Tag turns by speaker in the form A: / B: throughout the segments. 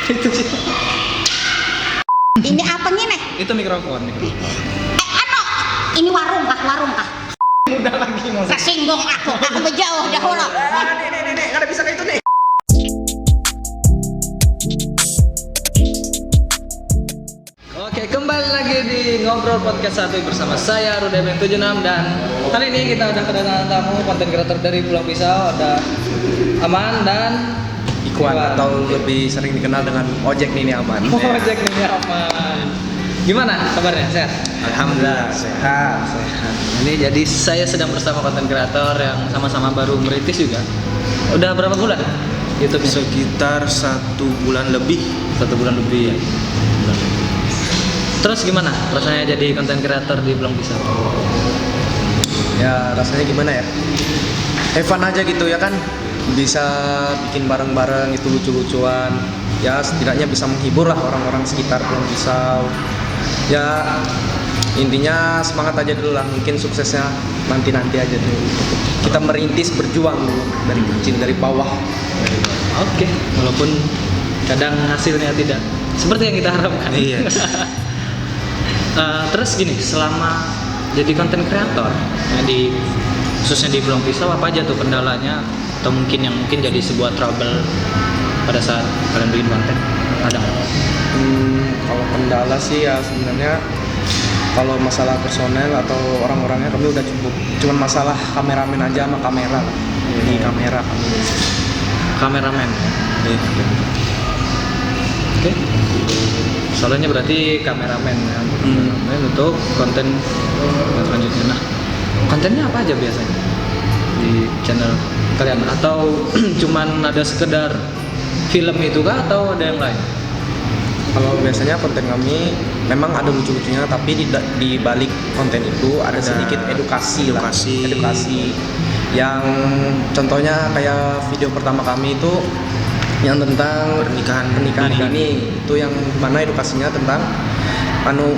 A: Itu sih.
B: Ini apa nih, Nek?
A: Itu mikrofon.
B: Ini warung kah?
A: Udah lagi mau.
B: Kesinggung aku berjauh dahulu.
A: Nek, ada bisa kayak itu nih. Oke, kembali lagi di Ngobrol Podcast 1 bersama saya Rudemen76 dan kali ini kita udah kedatangan tamu konten kreator dari Pulang Pisau, ada Aman dan
C: Ikhwan atau lebih sering dikenal dengan Ojek Nini Aman.
A: Ojek Nini Aman. Gimana kabarnya? Sehat?
C: Alhamdulillah sehat.
A: Ini jadi saya sedang bersama konten kreator yang sama-sama baru merintis juga. Udah berapa bulan? YouTube
C: Sekitar 1 bulan lebih.
A: 1 bulan lebih ya. Terus gimana rasanya jadi konten kreator di Pulang Pisau?
C: Ya rasanya gimana ya? Have fun aja gitu ya kan. Bisa bikin bareng-bareng itu lucu-lucuan. Ya setidaknya bisa menghibur lah orang-orang sekitar Pulang Pisau. Ya intinya semangat aja dulu lah, mungkin suksesnya nanti-nanti aja dulu. Kita merintis berjuang dulu dari kecil, dari bawah.
A: Oke, walaupun kadang hasilnya tidak seperti yang kita harapkan.
C: Iya.
A: Terus gini, selama jadi konten kreator ya khususnya di Pulang Pisau, apa aja tuh kendalanya atau mungkin jadi sebuah trouble pada saat kalian bikin konten? Ada nggak?
C: Kalau kendala sih ya sebenarnya kalau masalah personel atau orang-orangnya kami udah cukup. Cuman masalah kameramen aja sama kamera lah. Di kamera kami.
A: Kameramen.
C: Iya.
A: Oke. Soalnya berarti kameramen ya. Kameramen untuk konten selanjutnya. Nah, kontennya apa aja biasanya di channel kalian? Atau cuman ada sekedar film itu kah atau ada yang lain?
C: Kalau biasanya konten kami memang ada lucu-lucunya, tapi di balik konten itu ada sedikit edukasi. Yang contohnya kayak video pertama kami itu yang tentang pernikahan ini, itu yang mana edukasinya tentang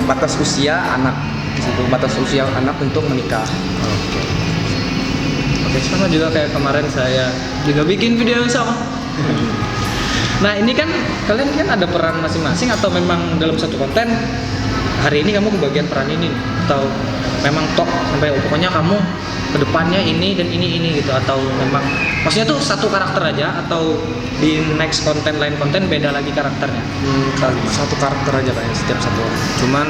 C: batas usia anak. Di situ batas usia anak untuk menikah.
A: Oke, sama juga kayak kemarin saya juga bikin video yang sama. Nah, ini kan kalian kan ada peran masing-masing atau memang dalam satu konten hari ini kamu kebagian peran ini atau memang tok sampai pokoknya kamu kedepannya ini dan ini gitu, atau memang maksudnya tuh satu karakter aja atau di next konten lain konten beda lagi karakternya?
C: Satu karakter aja kayaknya setiap satu orang.
D: Cuman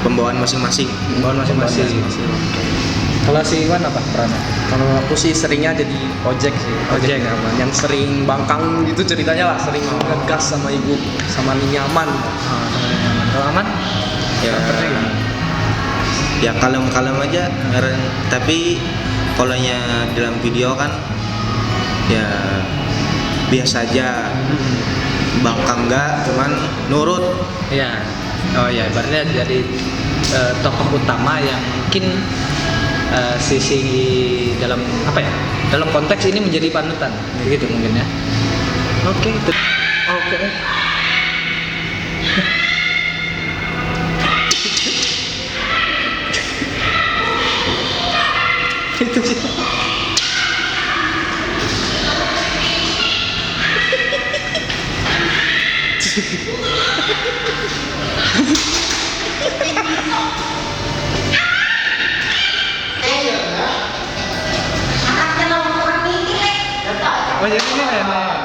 D: pembawaan masing-masing.
A: Pembawaan masing-masing. Kalau si Iwan apa perannya?
C: Kalau aku sih seringnya jadi ojek sih.
A: Ojek
C: Nyaman. Yang sering bangkang gitu ceritanya lah, sering ngegas sama ibu, sama Nyaman.
A: Kalau Aman?
D: Ya,
A: Karakternya gimana?
D: ya kalem-kalem aja. Tapi kalau dalam video kan ya biasa aja. Bangkang enggak, cuman nurut.
A: Iya. Oh ya, ibaratnya jadi tokoh utama yang mungkin sisi dalam apa ya? Dalam konteks ini menjadi panutan, gitu mungkin ya. Oke. Itu sih. Oh, jadi ini nenek.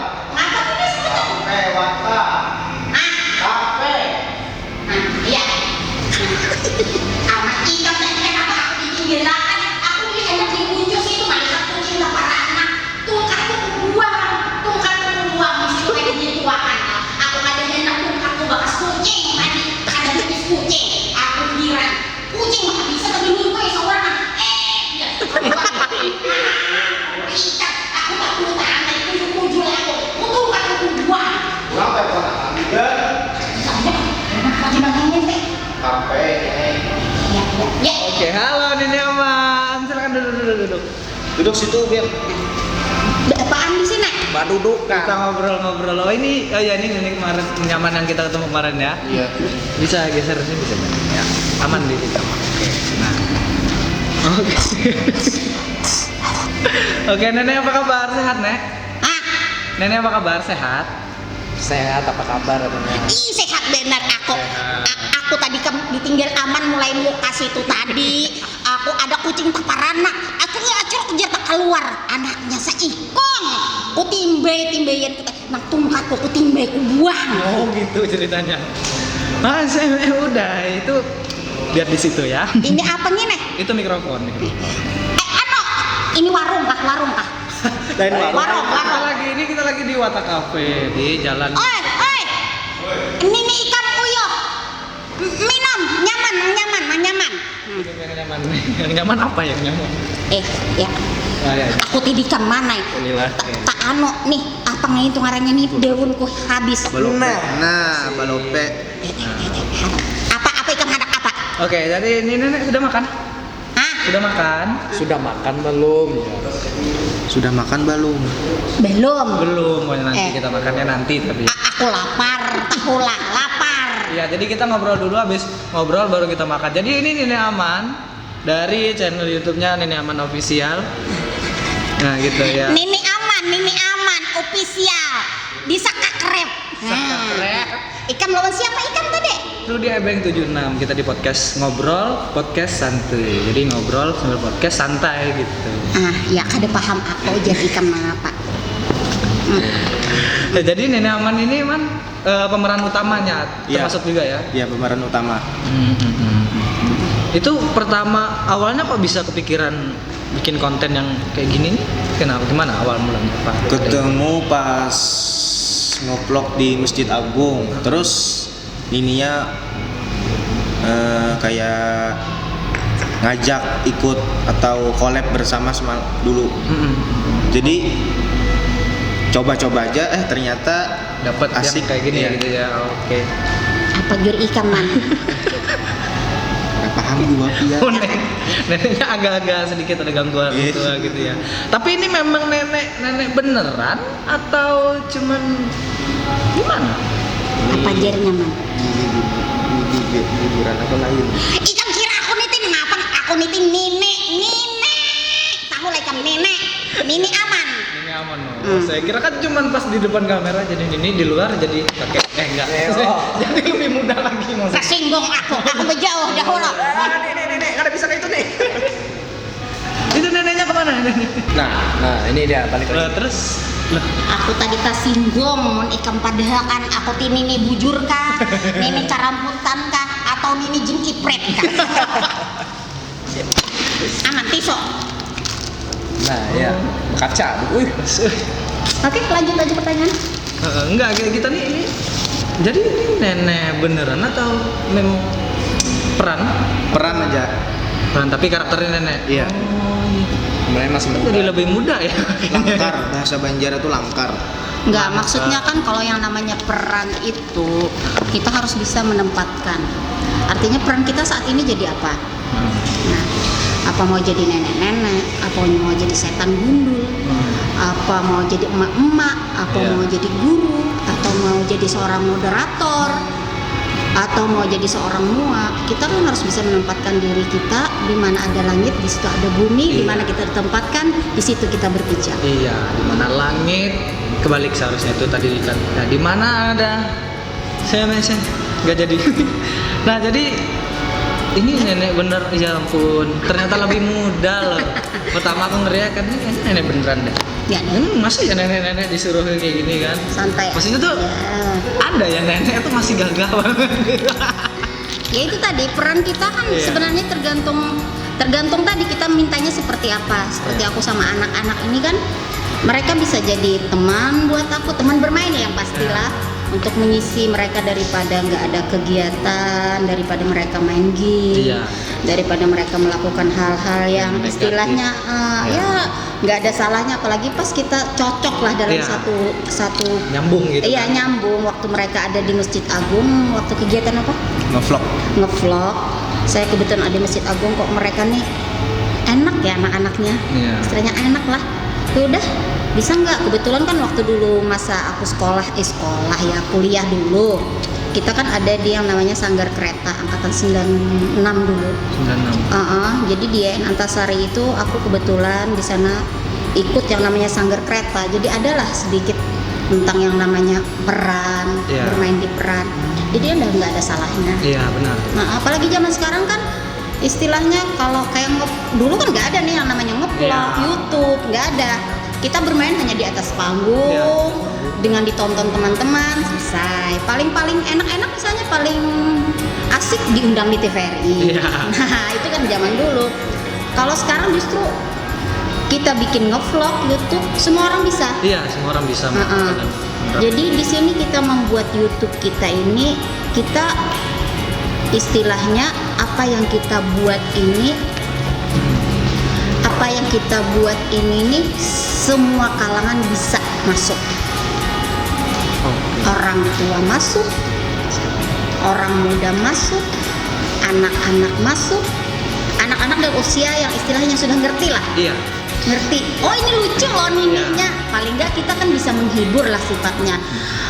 A: Oke, halo Nini Aman. Silakan duduk.
C: Duduk situ biar
B: Apaan di sini?
C: Mbak duduk
A: Kita
C: kan.
A: ngobrol. Oh ini ini kemarin Nyaman yang kita ketemu kemarin ya.
C: Iya.
A: Bisa geser sini bisa. Ya, aman di situ. Oke. Nah. Oke. Oke, Nenek apa kabar? Sehat, Nek?
B: Ah,
A: Nenek apa kabar? Sehat?
C: Sehat, apa kabar katanya?
B: Ih, sehat benar aku. Aku tadi ditinggal aman mulai muka situ tadi. Aku ada kucing taparana. Aku kerja tak keluar. Anaknya seikong. Ku timbe-timbeyan nang tungkat ku timbe ku buang.
A: Oh gitu ceritanya. Mas, udah itu lihat di situ ya.
B: Ini apa nih nih?
A: Itu mikrofon.
B: Ini warung kah?
C: Lain
B: Warung.
A: Kita lagi di Wata Cafe di jalan.
B: Oi. Ini ikan uyuh. Minum, nyaman.
A: Yang nyaman apa yang nyaman?
B: Ya.
A: Ya.
B: Aku tidikan mana?
A: Inilah.
B: Tak ano nih, apa itu ngarannya nih daunku habis.
D: Balope. Nah, balope.
B: Apa ikan hadak apa?
A: Oke, jadi ini nenek sudah makan?
B: Hah?
A: Sudah makan?
C: Sudah makan belum? Ya.
D: Sudah makan belum?
B: Belum.
A: Belum, pokoknya nanti kita makannya nanti tapi.
B: Aku lapar, tahulah lapar.
A: Ya, jadi kita ngobrol dulu, habis ngobrol baru kita makan. Jadi ini Nenek Aman dari channel YouTube-nya Nenek Aman Official. Nah, gitu ya.
B: Nini aman, official. Di Sakakrep.
A: Sakakrep.
B: Ikan lawan siapa ikan tadi?
A: Rudy Ebeng 76, kita di podcast ngobrol, podcast santuy. Jadi ngobrol sambil podcast santai gitu.
B: Ya kada paham aku jadi ikan apa.
A: Ya, jadi Nenek Aman ini pemeran utamanya
D: Iya.
A: termasuk juga ya.
D: Iya, pemeran utama.
A: Itu pertama awalnya kok bisa kepikiran bikin konten yang kayak gini nih? Kenapa? Gimana awal mulanya Pak?
D: Ketemu pas nge-vlog di Masjid Agung. Terus ininya kayak ngajak ikut atau collab bersama dulu. Jadi coba-coba aja ternyata
A: Dapat
D: asik
A: yang kayak gini
D: ya.
A: ya gitu ya. Oke.
B: Apa jur ikan man?
D: Nggak paham gua ya.
A: Oh, neneknya agak-agak sedikit ada gangguan gitu ya. Tapi ini memang nenek beneran atau cuman gimana?
B: Apa jarnya man?
D: Hiburan apa lain?
B: Ikan kira aku nitin ngapa? Aku nitin nenek. Tahu lah ikan nenek. Nini aman.
A: Ini aman loh. Saya kira kan cuman pas di depan kamera jadi ini di luar jadi pakai enggak. Jadi lebih mudah lagi maksudnya.
B: Sesinggung aku berjauh dahulu.
A: Nih, kada bisa kayak itu nih. Itu neneknya kemana?
C: Nah, ini dia balik lagi.
A: Terus
B: Aku tadi tersinggung mun ikan padahal kan aku tini nih bujur kah, nini caramputan kah, atau nini jengkipret kah? Aman tiso.
C: Nah, ya, kaca.
B: Oke, lanjut aja pertanyaan.
A: enggak kayak kita nih ini. Jadi ini nenek beneran atau memang peran?
D: Peran aja.
A: Peran tapi karakternya nenek.
D: Iya.
C: Mulai masih muda.
A: Jadi lebih muda ya.
D: Langkar, bahasa Banjar itu langkar.
B: Enggak, maksudnya kan kalau yang namanya peran itu kita harus bisa menempatkan. Artinya peran kita saat ini jadi apa? Nah, apa mau jadi nenek-nenek, apa mau jadi setan gundul, apa mau jadi emak-emak, apa
A: Iya.
B: mau jadi guru, atau mau jadi seorang moderator, atau mau jadi seorang muak. Kita kan harus bisa menempatkan diri kita di mana ada langit, di situ ada bumi, di mana kita ditempatkan, di situ kita berpijak.
A: Iya, di mana langit kebalik seharusnya itu tadi kan. Nah, di mana ada saya nggak jadi. Nah, jadi ini nenek bener, ya ampun, ternyata lebih muda loh. Pertama aku ngeriak kan ini kayaknya nenek beneran deh.
B: Ya,
A: Masa ya nenek-nenek disuruh kayak gini kan?
B: santai.
A: Maksudnya tuh
B: Ya.
A: ada ya nenek tuh masih gagah banget.
B: Ya itu tadi peran kita kan
A: Iya.
B: sebenarnya tergantung tadi kita mintanya seperti apa. Seperti aku sama anak-anak ini kan mereka bisa jadi teman buat aku, teman bermain ya yang pastilah untuk mengisi mereka daripada nggak ada kegiatan, daripada mereka main game,
A: Iya.
B: daripada mereka melakukan hal-hal yang
A: Negatif.
B: istilahnya ya nggak ada salahnya, apalagi pas kita cocok lah dalam
A: Iya.
B: satu
A: Nyambung gitu.
B: iya
A: kan?
B: nyambung waktu mereka ada di Masjid Agung waktu kegiatan apa?
D: Nge-vlog.
B: Ngevlog. Saya kebetulan ada di Masjid Agung, kok mereka nih enak ya anak-anaknya.
A: Iya.
B: Istilahnya enak lah. Ya udah, bisa nggak? Kebetulan kan waktu dulu masa aku sekolah ya kuliah dulu. Kita kan ada di yang namanya Sanggar Kereta angkatan 96 dulu.
A: 96.
B: Jadi di Antasari itu aku kebetulan di sana ikut yang namanya Sanggar Kereta. Jadi adalah sedikit tentang yang namanya peran,
A: Iya.
B: bermain di peran. Jadi udah nggak ada salahnya.
A: Iya benar.
B: Nah, apalagi zaman sekarang kan istilahnya kalau kayak dulu kan nggak ada nih yang namanya ngevlog,
A: Iya.
B: YouTube, nggak ada. Kita bermain hanya di atas panggung
A: Iya.
B: dengan ditonton teman-teman, selesai. Paling enak-enak misalnya paling asik diundang di TVRI.
A: Iya.
B: Nah, itu kan zaman dulu. Kalau sekarang justru kita bikin ngevlog YouTube, semua orang bisa.
A: Iya, semua orang bisa melakukan.
B: Jadi di sini kita membuat YouTube kita ini, kita istilahnya apa yang kita buat ini, nih semua kalangan bisa masuk.
A: Oke.
B: Orang tua masuk, orang muda masuk, anak-anak masuk, anak-anak dari usia yang istilahnya sudah ngerti lah.
A: Iya.
B: Ngerti, oh ini lucu loh nininya, paling nggak kita kan bisa menghibur lah sifatnya.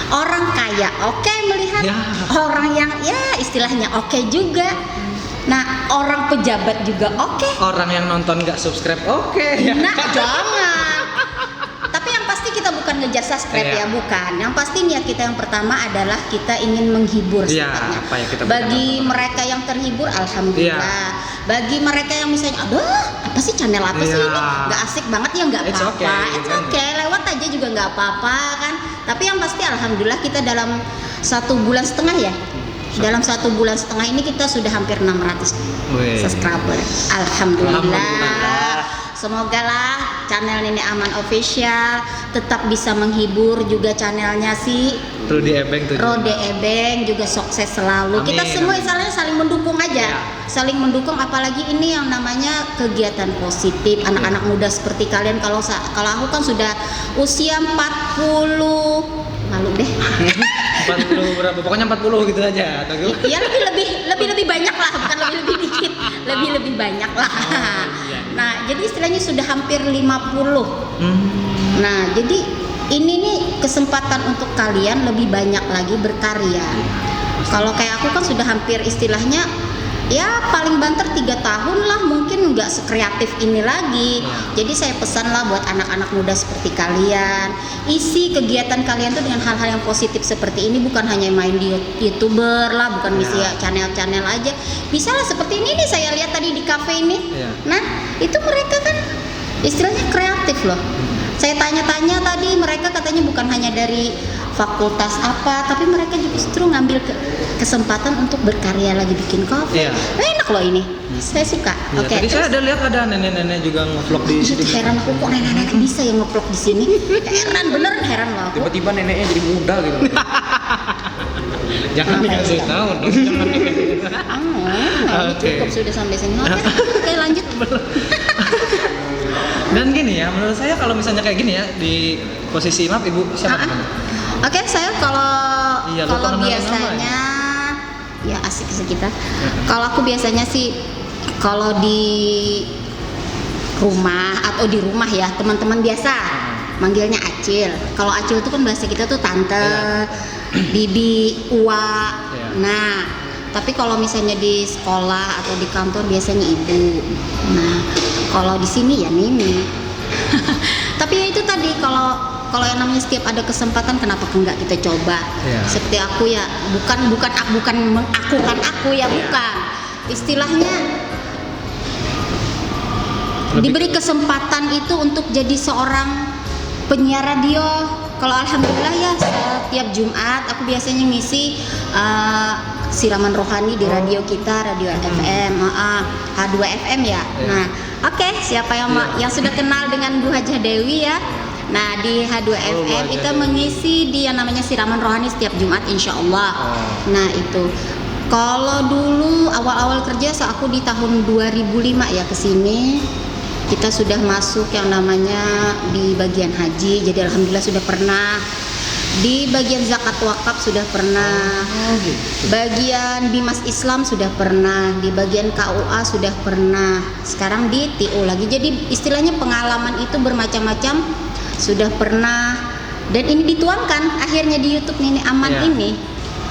B: Orang kaya oke melihat,
A: Ya.
B: orang yang ya istilahnya oke juga. Nah orang pejabat juga oke.
A: Orang yang nonton nggak subscribe, oke.
B: Nah jangan. Tapi yang pasti kita bukan ngejar subscribe
A: Iya.
B: ya, bukan. Yang pasti niat kita yang pertama adalah kita ingin menghibur
A: Iya,
B: sifatnya.
A: apa yang kita
B: Bagi
A: berikan.
B: mereka yang terhibur, alhamdulillah.
A: Iya.
B: Bagi mereka yang misalnya, aduh apa sih channel apa sih
A: Iya.
B: ini, nggak asik banget ya nggak
A: It's
B: apa-apa.
A: okay,
B: It's
A: kan.
B: okay, lewat aja juga nggak apa-apa kan. Tapi yang pasti alhamdulillah kita dalam 1,5 bulan ya. Dalam 1,5 bulan ini kita sudah hampir 600
A: Wih.
B: subscriber. Alhamdulillah.
A: Alhamdulillah.
B: Semoga lah channel Nenek Aman Official tetap bisa menghibur, juga channelnya si
A: Rudy Ebeng tuh.
B: Rode Ebeng juga sukses selalu.
A: Amin,
B: Kita semua
A: amin.
B: istilahnya saling mendukung aja.
A: Ya.
B: Saling mendukung, apalagi ini yang namanya kegiatan positif anak-anak muda seperti kalian. Kalau aku kan sudah usia 40, malu deh.
A: 40 berapa? Pokoknya 40 gitu aja. Atau gimana?
B: Ya lebih banyak lah, bukan lebih dikit, lebih banyak lah.
A: iya.
B: Nah, jadi istilahnya sudah hampir 50.
A: Hmm.
B: Nah, jadi ini nih kesempatan untuk kalian lebih banyak lagi berkarya. Kalau kayak aku kan sudah hampir istilahnya ya paling banter 3 tahun lah, mungkin nggak sekreatif ini lagi. Jadi saya pesan lah buat anak-anak muda seperti kalian, isi kegiatan kalian tuh dengan hal-hal yang positif seperti ini, bukan hanya main di YouTuber lah, bukan misi channel-channel aja. Bisa lah seperti ini nih, saya lihat tadi di cafe ini.
A: Iya.
B: Nah, itu mereka kan istilahnya kreatif loh. Saya tanya-tanya tadi, mereka katanya bukan hanya dari fakultas apa, tapi mereka justru ngambil kesempatan untuk berkarya lagi, bikin kopi.
A: Iya.
B: Enak loh ini, saya suka.
A: Ya,
B: Oke.
A: tadi saya ada lihat ada nenek-nenek juga ngevlog di
B: Itu
A: sini.
B: heran aku, kok nenek-nenek bisa yang nge-vlog di sini? Heran, beneran heran loh aku.
C: Tiba-tiba neneknya jadi muda gitu.
A: Jangan dikasih tahu dong. Jangan dikasih tahu.
B: Ini
A: Oke.
B: cukup sudah sampai sini. Oke, lanjut.
A: Dan gini ya, menurut saya kalau misalnya kayak gini ya di posisi maaf ibu siapa namanya?
B: Oke, saya kalau
A: Iya, lupa
B: kalau
A: nama
B: biasanya ya asik sih kita. Kalau aku biasanya sih kalau di rumah atau di rumah ya teman-teman biasa manggilnya Acil. Kalau Acil itu kan bahasa kita tuh tante, bibi, ua.
A: Iya.
B: Nah, tapi kalau misalnya di sekolah atau di kantor biasanya ibu. Nah, kalau di sini ya Mimi. Tapi ya itu tadi, kalau yang namanya setiap ada kesempatan kenapa enggak kita coba.
A: Iya.
B: Seperti aku ya, bukan mengakukan aku ya, bukan. Istilahnya diberi kesempatan itu untuk jadi seorang penyiar radio. Kalau alhamdulillah ya setiap Jumat aku biasanya ngisi siraman rohani di radio kita, radio FM, H2FM ya. Nah, oke, siapa yang sudah kenal dengan Bu Hajah Dewi ya? Nah, di H2FM kita mengisi di yang namanya siraman rohani setiap Jumat insya Allah. Nah, itu. Kalau dulu awal-awal kerja aku di tahun 2005 ya ke sini, kita sudah masuk yang namanya di bagian haji. Jadi alhamdulillah sudah pernah di bagian zakat wakaf, sudah pernah bagian Bimas Islam, sudah pernah di bagian KUA, sudah pernah. Sekarang di TU lagi. Jadi istilahnya pengalaman itu bermacam-macam, sudah pernah. Dan ini dituangkan akhirnya di YouTube Nenek Aman
A: Iya.
B: ini.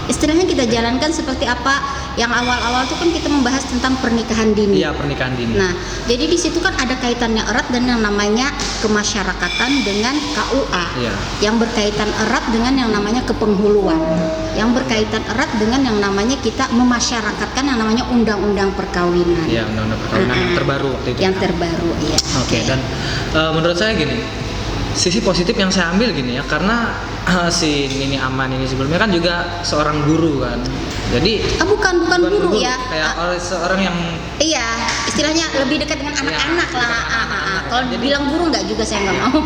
B: istilahnya kita jalankan seperti apa yang awal-awal tuh kan kita membahas tentang pernikahan dini.
A: Iya, pernikahan dini.
B: Nah, jadi di situ kan ada kaitannya erat dan yang namanya kemasyarakatan dengan KUA.
A: Iya.
B: Yang berkaitan erat dengan yang namanya kepenghuluan. Yang berkaitan erat dengan yang namanya kita memasyarakatkan yang namanya undang-undang perkawinan.
A: Iya, undang-undang perkawinan yang terbaru waktu itu.
B: Yang terbaru, iya.
A: Oke, dan menurut saya gini, sisi positif yang saya ambil gini ya, karena si Nini Aman ini sebelumnya kan juga seorang guru kan, jadi
B: bukan guru ya.
A: kayak seorang yang
B: Iya, istilahnya lebih dekat dengan anak-anak lah. Kalau dibilang guru nggak juga, saya nggak mau.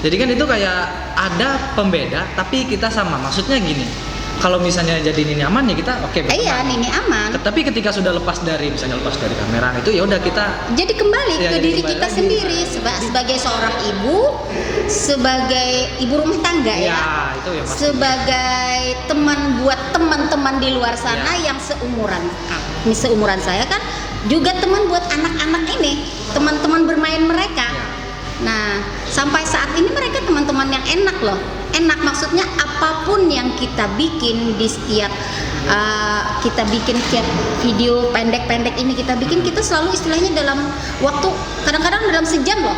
A: jadi kan itu kayak ada pembeda tapi kita sama, maksudnya gini, kalau misalnya jadi Nini Aman ya kita oke,
B: Iya, Nini Aman.
A: tapi ketika sudah lepas dari kamera itu ya udah kita
B: Jadi kembali
A: Ya,
B: ke
A: jadi
B: diri
A: kembali
B: kita
A: lagi.
B: sendiri sebagai seorang ibu, sebagai ibu rumah tangga ya.
A: itu ya pasti.
B: Sebagai teman buat teman-teman di luar sana
A: Ya.
B: yang seumuran. Ini seumuran saya kan juga teman buat anak-anak ini, teman-teman bermain mereka.
A: Ya.
B: Nah, sampai saat ini mereka teman-teman yang enak loh. Enak maksudnya apapun yang kita bikin di setiap kita bikin setiap video pendek-pendek ini kita selalu istilahnya dalam waktu kadang-kadang dalam sejam loh.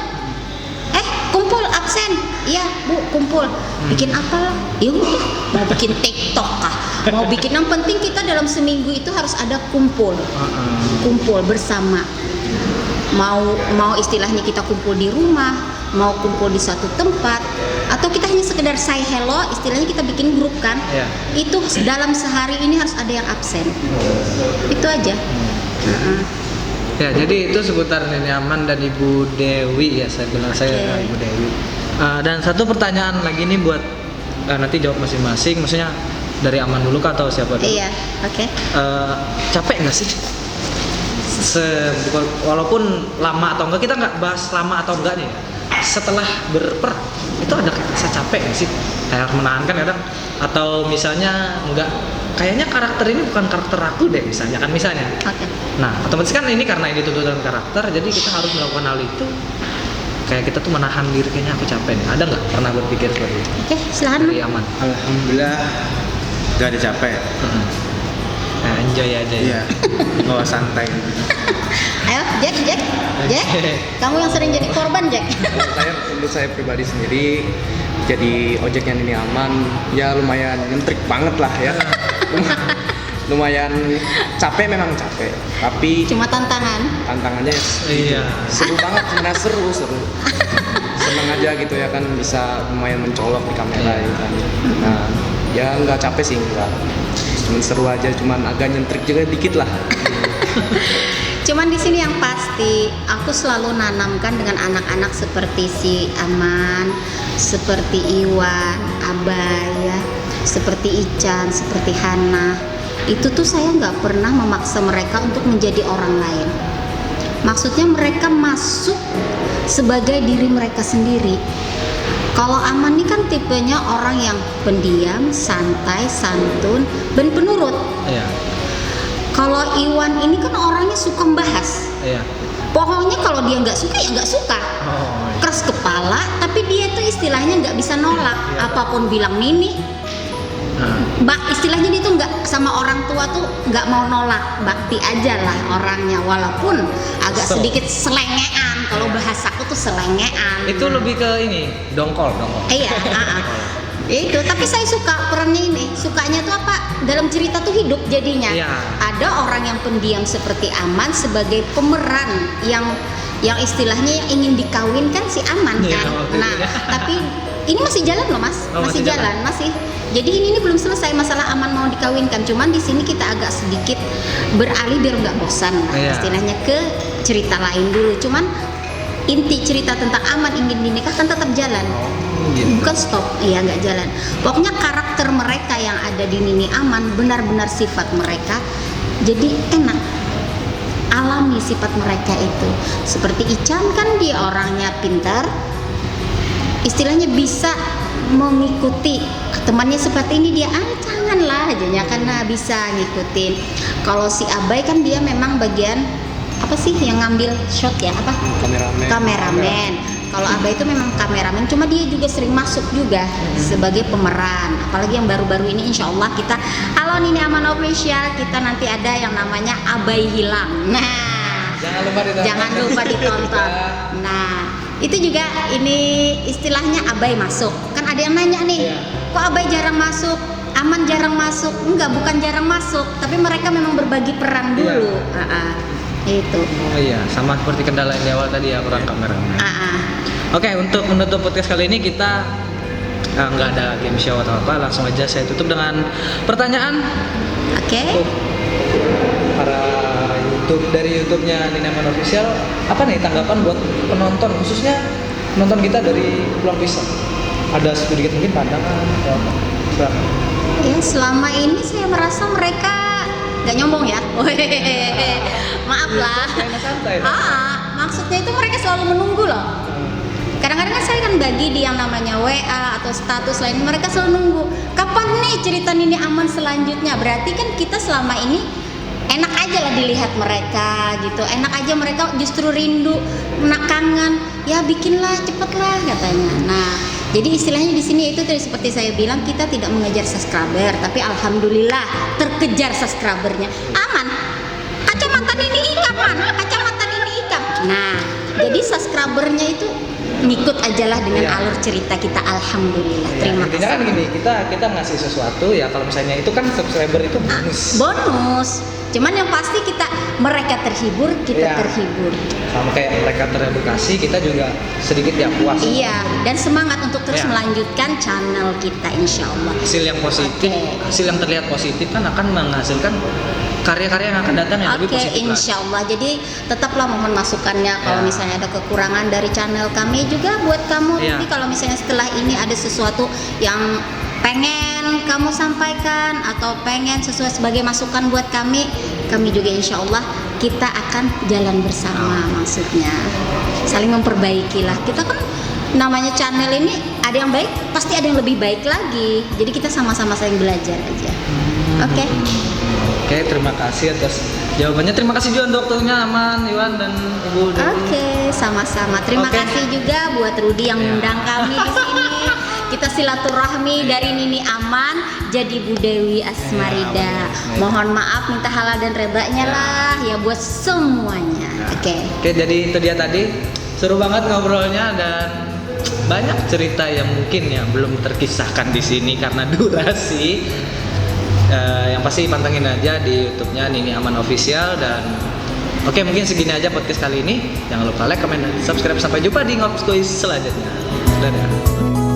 B: Kumpul absen, iya Bu kumpul. Bikin apa lah? Ya udah, mau bikin TikTok kah? Mau bikin, yang penting kita dalam seminggu itu harus ada kumpul bersama. Mau istilahnya kita kumpul di rumah, mau kumpul di satu tempat, atau kita hanya sekedar say hello, istilahnya kita bikin grup kan.
A: Iya.
B: Itu dalam sehari ini harus ada yang absen. Itu aja.
A: Ya, jadi itu seputar Nini Aman dan Ibu Dewi ya, saya bilang saya Ibu Dewi. Dan satu pertanyaan lagi nih buat nanti jawab masing-masing, maksudnya dari Aman dulu kah atau siapa dulu?
B: Iya, oke.
A: Capek nggak sih? Walaupun lama atau enggak, kita nggak bahas lama atau enggak nih. Setelah berperang itu ada rasa capek nggak sih? Kayak menahankan kadang, atau misalnya enggak, kayaknya karakter ini bukan karakter aku deh misalnya.
B: Oke.
A: Nah, otomatis kan ini karena ini tuntutan karakter, jadi kita harus melakukan hal itu. Kayak kita tuh menahan diri, kayaknya aku capek nih. Ada nggak pernah berpikir seperti itu?
B: Oke, silakan.
A: Dari Aman.
D: Alhamdulillah gak ada capek.
A: Nah, enjoy aja ya.
D: Iya. Bawa santai.
B: Ayo, Jack. Kamu yang sering jadi korban, Jack.
C: Untuk saya pribadi sendiri jadi ojeknya Nini Aman ya lumayan nyentrik banget lah ya. Lumayan capek, memang capek, tapi
B: Cuma tantangannya
A: Iya.
C: seru banget, sebenarnya seru seneng aja gitu ya kan, bisa lumayan mencolok di kamera ya kan. Nah ya nggak capek sih, nggak, cuman seru aja, cuman agak nyentrik juga dikit lah.
B: Cuman di sini yang pasti aku selalu nanamkan dengan anak-anak seperti si Aman, seperti Iwan, Abay ya, seperti Ican, seperti Hana. Itu tuh saya nggak pernah memaksa mereka untuk menjadi orang lain. Maksudnya mereka masuk sebagai diri mereka sendiri. Kalau Aman ini kan tipenya orang yang pendiam, santai, santun, dan penurut.
A: Iya.
B: Kalau Iwan ini kan orangnya suka membahas.
A: Iya.
B: Pokoknya kalau dia nggak suka ya nggak suka.
A: Oh, iya.
B: Keras kepala, tapi dia tuh istilahnya nggak bisa nolak.
A: Iya.
B: Apapun bilang Nini, istilahnya dia tuh nggak, sama orang tua tuh nggak mau nolak, bakti aja lah orangnya. Walaupun agak sedikit selengean, kalau bahasaku tuh selengean.
A: Itu lebih ke ini, dongkol.
B: Iya, itu. Tapi saya suka perannya ini. Sukanya tuh apa? Dalam cerita tuh hidup jadinya.
A: Iya.
B: Ada orang yang pendiam seperti Aman sebagai pemeran yang istilahnya yang ingin dikawinkan si Aman
A: Iya,
B: kan.
A: waktu
B: Nah,
A: itu ya.
B: tapi ini masih jalan loh Mas,
A: Oh,
B: masih
A: masih
B: jalan, masih. Jadi ini belum selesai masalah Aman mau dikawinkan. Cuman di sini kita agak sedikit beralih biar nggak bosan lah,
A: Iya.
B: istilahnya ke cerita lain dulu. Cuman inti cerita tentang Aman ingin dinikahkan tetap jalan.
A: Gitu.
B: Bukan stop, iya nggak jalan. Pokoknya karakter mereka yang ada di Nini Aman, benar-benar sifat mereka jadi enak, alami sifat mereka itu. Seperti Ican kan dia orangnya pintar, istilahnya bisa mengikuti temannya seperti ini, dia janganlah aja karena bisa ngikutin. Kalau si Abay kan dia memang bagian apa sih yang ngambil shot ya, apa?
C: Kameramen.
B: Kalau Abah itu memang kameramen, cuma dia juga sering masuk juga sebagai pemeran. Apalagi yang baru-baru ini, insya Allah kita, halo Nini Aman Official, kita nanti ada yang namanya Abai Hilang. Nah, jangan lupa ditonton. Nah, itu juga ini istilahnya Abai masuk. Kan ada yang nanya nih, kok Abai jarang masuk? Aman jarang masuk? Enggak, bukan jarang masuk, tapi mereka memang berbagi peran dulu. Itu.
A: Oh iya, sama seperti kendala yang di awal tadi ya, kurang kamera. Oke, untuk menutup podcast kali ini kita nggak ada game show atau apa, langsung aja saya tutup dengan pertanyaan.
B: Oke.
A: Untuk para dari YouTube-nya Nini Aman Official, apa nih tanggapan buat penonton, khususnya penonton kita dari Pulang Pisau? Ada sedikit mungkin pandangan atau apa? Silakan.
B: Ya, selama ini saya merasa mereka nggak nyombong ya. Maaf lah.
A: Santai.
B: Maksudnya itu mereka selalu menunggu loh. Kadang-kadang kan saya kan bagi di yang namanya WA atau status lain, mereka selalu nunggu. Kapan nih cerita Nini Aman selanjutnya? Berarti kan kita selama ini enak aja lah dilihat mereka gitu. Enak aja mereka justru rindu, kangen. Ya bikinlah, cepetlah katanya. Nah, jadi istilahnya di sini itu tadi seperti saya bilang, kita tidak mengejar subscriber, tapi alhamdulillah terkejar subscribernya. Aman. Kacamata Nini kapan? Kacamata Nini ikam. Nah, jadi subscribernya itu ngikut aja lah dengan alur cerita kita, alhamdulillah. Terima kasih.
A: Intinya kan gini, kita ngasih sesuatu ya, kalau misalnya itu kan subscriber itu bonus.
B: Bonus. Cuman yang pasti mereka terhibur, kita terhibur.
A: Sama kayak mereka teredukasi, kita juga sedikit ya puas.
B: Iya, dan semangat untuk terus melanjutkan channel kita, insya Allah.
A: Hasil yang positif, hasil yang terlihat positif kan akan menghasilkan karya-karya yang akan datang yang lebih positif.
B: Insya Allah. Jadi tetaplah mohon masukannya. Kalau misalnya ada kekurangan dari channel kami juga buat kamu. Nanti kalau misalnya setelah ini ada sesuatu yang pengen kamu sampaikan atau pengen sesuai sebagai masukan buat kami juga insya Allah kita akan jalan bersama. Maksudnya saling memperbaiki lah. Kita kan namanya channel ini ada yang baik, pasti ada yang lebih baik lagi. Jadi kita sama-sama saling belajar aja. Oke,
A: terima kasih atas jawabannya. Terima kasih juga untuk waktunya Aman, Iwan dan Ibu Dewi.
B: Oke, sama-sama. Terima kasih juga buat Rudi yang mengundang kami di sini. Kita silaturahmi dari Nini Aman jadi Bu Dewi Asmarida. Mohon maaf, minta halal dan redanya lah ya buat semuanya. Oke,
A: jadi itu dia tadi. Seru banget ngobrolnya dan banyak cerita yang mungkin ya belum terkisahkan di sini karena durasi. Yang pasti pantengin aja di YouTube-nya Nini Aman Official dan mungkin segini aja podcast kali ini. Jangan lupa like, comment, dan subscribe. Sampai jumpa di Ngops Kuis selanjutnya. Dadah.